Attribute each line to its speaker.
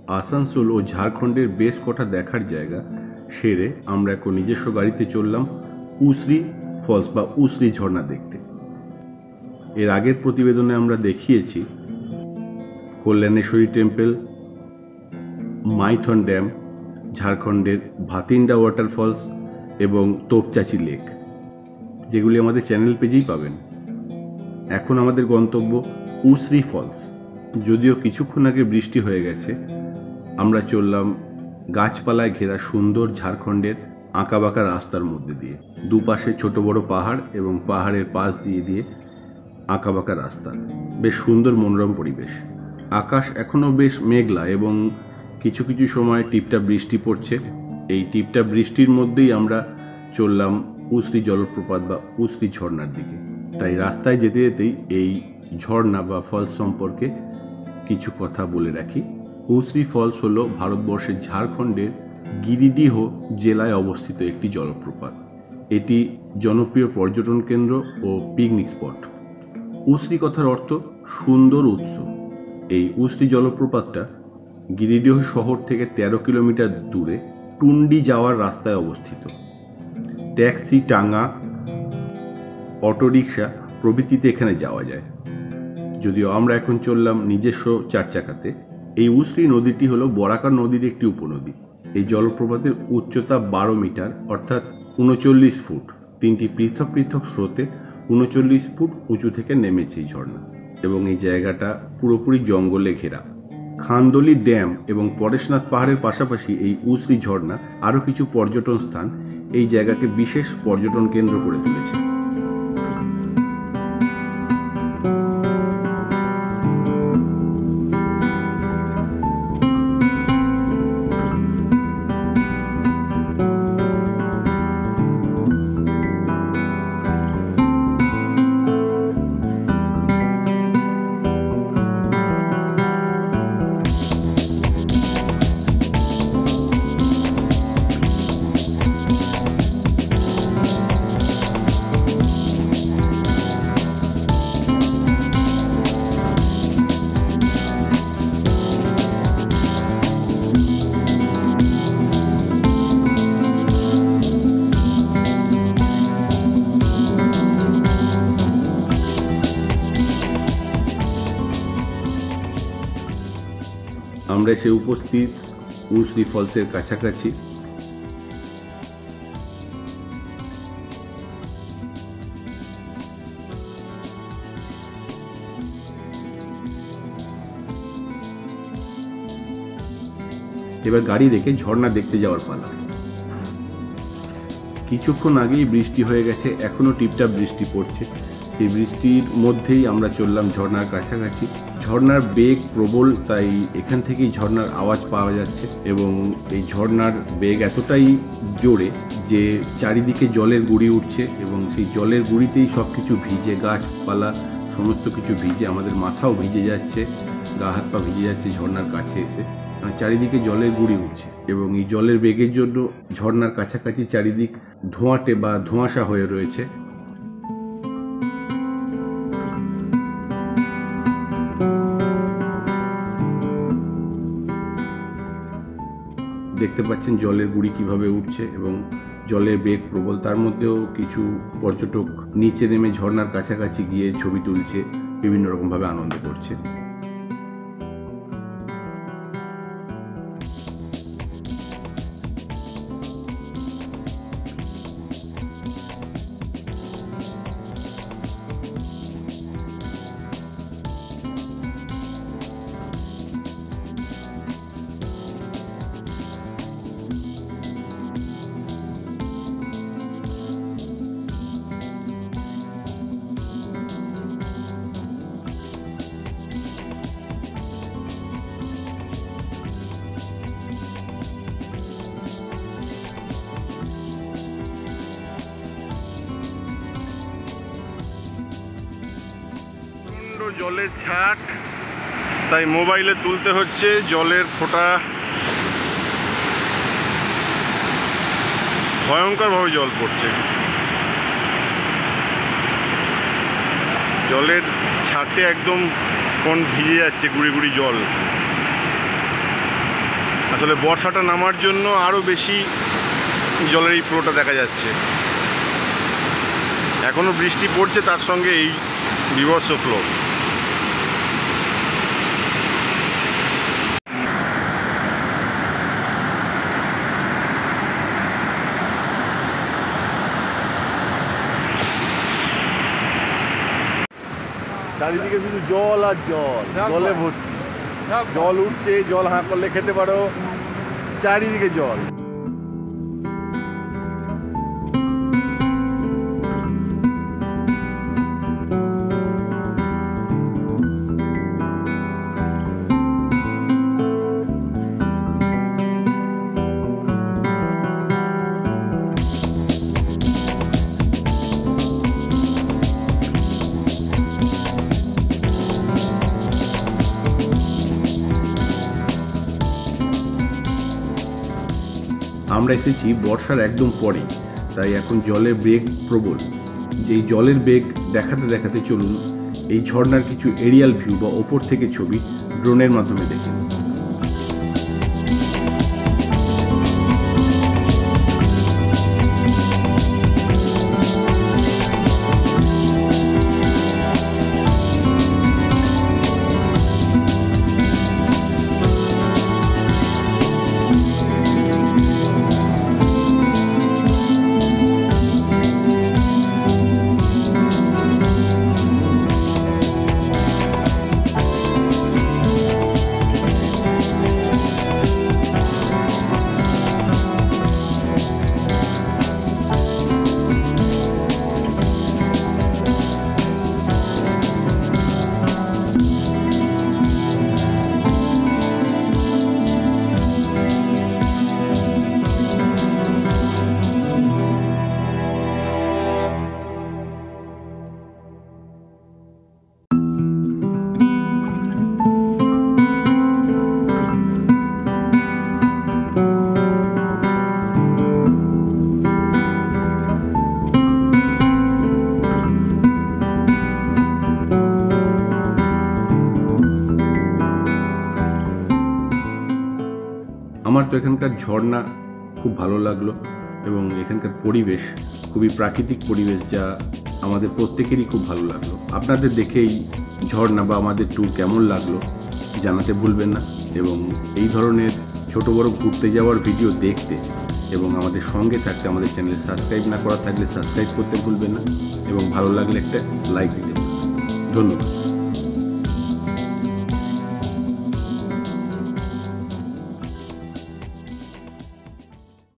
Speaker 1: আসানসোল ও ঝাড়খণ্ডের বেশ কটা দেখার জায়গা সেরে আমরা এখন নিজস্ব গাড়িতে চললাম উসরি ফলস বা উসরি ঝর্ণা দেখতে। এর আগের প্রতিবেদনে আমরা দেখিয়েছি কল্যাণেশ্বরী টেম্পল, মাইথন ড্যাম, ঝাড়খণ্ডের ভাতিন্ডা ওয়াটারফলস এবং তোপচাচি লেক, যেগুলি আমাদের চ্যানেল পেজেই পাবেন। এখন আমাদের গন্তব্য উসরি ফলস। যদিও কিছুক্ষণ আগে বৃষ্টি হয়ে গেছে, আমরা চললাম গাছপালায় ঘেরা সুন্দর ঝাড়খণ্ডের আঁকাবাঁকা রাস্তার মধ্যে দিয়ে। দুপাশে ছোট বড় পাহাড় এবং পাহাড়ের পাশ দিয়ে দিয়ে আঁকাবাঁকা রাস্তা, বেশ সুন্দর মনোরম পরিবেশ। আকাশ এখনও বেশ মেঘলা এবং কিছু কিছু সময় টিপটাপ বৃষ্টি পড়ছে। এই টিপটাপ বৃষ্টির মধ্যেই আমরা চললাম উসরি জলপ্রপাত বা উসরি ঝর্ণার দিকে। তাই রাস্তায় যেতে যেতেই এই ঝর্ণা বা ফলস সম্পর্কে কিছু কথা বলে রাখি। উসরি ফলস হলো ভারতবর্ষের ঝাড়খণ্ডের গিরিডিহ জেলায় অবস্থিত একটি জলপ্রপাত। এটি জনপ্রিয় পর্যটন কেন্দ্র ও পিকনিক স্পট। উসরি কথার অর্থ সুন্দর উৎস। এই উসরি জলপ্রপাতটা গিরিডিহ শহর থেকে 13 কিলোমিটার দূরে টুন্ডি যাওয়ার রাস্তায় অবস্থিত। ট্যাক্সি, টাঙ্গা, অটোরিকশা প্রভৃতিতে এখানে যাওয়া যায়। যদিও আমরা এখন চললাম নিজস্ব চারচাকাতে। এই উসরি নদীটি হলো বরাকার নদীর একটি উপনদী। এই জলপ্রপাতের উচ্চতা 12 মিটার অর্থাৎ 39 ফুট। তিনটি পৃথক পৃথক স্রোতে 39 ফুট উঁচু থেকে নেমেছে এই ঝর্ণা, এবং এই জায়গাটা পুরোপুরি জঙ্গলে ঘেরা। খান্দলি ড্যাম এবং পরেশনাথ পাহাড়ের পাশাপাশি এই উসরি ঝর্ণা আরও কিছু পর্যটন স্থান এই জায়গাকে বিশেষ পর্যটন কেন্দ্র করে তুলেছে। আমরা এসে উপস্থিত উসরি ফলসের কাছাকাছি। এবার গাড়ি রেখে ঝর্ণা দেখতে যাওয়ার পালা। কিছুক্ষণ আগেই বৃষ্টি হয়ে গেছে, এখনো টিপটাপ বৃষ্টি পড়ছে। এই বৃষ্টির মধ্যেই আমরা চললাম ঝর্ণার কাছাকাছি। ঝর্ণার বেগ প্রবল, তাই এখান থেকেই ঝর্ণার আওয়াজ পাওয়া যাচ্ছে, এবং এই ঝর্ণার বেগ এতটাই জোরে যে চারিদিকে জলের গুঁড়ি উঠছে, এবং সেই জলের গুঁড়িতেই সব কিছু ভিজে, গাছপালা সমস্ত কিছু ভিজে, আমাদের মাথাও ভিজে যাচ্ছে, গা হাত পা ভিজে যাচ্ছে ঝর্ণার কাছে এসে। চারিদিকে জলের গুঁড়ি উঠছে, এবং এই জলের বেগের জন্য ঝর্ণার কাছাকাছি চারিদিক ধোঁয়াটে বা ধোঁয়াশা হয়ে রয়েছে। দেখতে পাচ্ছেন জলের গুঁড়ি কিভাবে উঠছে এবং জলের বেগ প্রবল। তার মধ্যেও কিছু পর্যটক নিচে নেমে ঝর্ণার কাছাকাছি গিয়ে ছবি তুলছে, বিভিন্ন রকমভাবে আনন্দ করছে। জলের ছাট, তাই মোবাইলে তুলতে হচ্ছে। জলের ফোঁটা, ভয়ঙ্করভাবে জল পড়ছে। জলের ছাটে একদম কোন ভিজে যাচ্ছে, গুড়ি গুড়ি জল।
Speaker 2: আসলে বর্ষাটা নামার জন্য আরও বেশি জলের এই ফ্লোটা দেখা যাচ্ছে। এখনও বৃষ্টি পড়ছে, তার সঙ্গে এই বিভৎস ফ্লো। চারিদিকে শুধু জল আর জল, জলে ভর্তি। জল উঠছে, জল হাঁ করলে খেতে পারো, চারিদিকে জল।
Speaker 1: আমরা এসেছি বর্ষার একদম পরে, তাই এখন জলের বেগ প্রবল। যেই জলের বেগ দেখাতে দেখাতে চলুন এই ঝর্ণার কিছু এরিয়াল ভিউ বা ওপর থেকে ছবি ড্রোনের মাধ্যমে দেখুন। আমার তো এখানকার ঝর্ণা খুব ভালো লাগলো এবং এখানকার পরিবেশ খুবই প্রাকৃতিক পরিবেশ, যা আমাদের প্রত্যেকেরই খুব ভালো লাগলো। আপনাদের দেখেই ঝর্ণা বা আমাদের ট্যুর কেমন লাগলো জানাতে ভুলবেন না, এবং এই ধরনের ছোট বড় ঘুরতে যাওয়ার ভিডিও দেখতে এবং আমাদের সঙ্গে থাকতে আমাদের চ্যানেল সাবস্ক্রাইব না করা থাকলে সাবস্ক্রাইব করতে ভুলবেন না, এবং ভালো লাগলে একটা লাইক দিতে। ধন্যবাদ।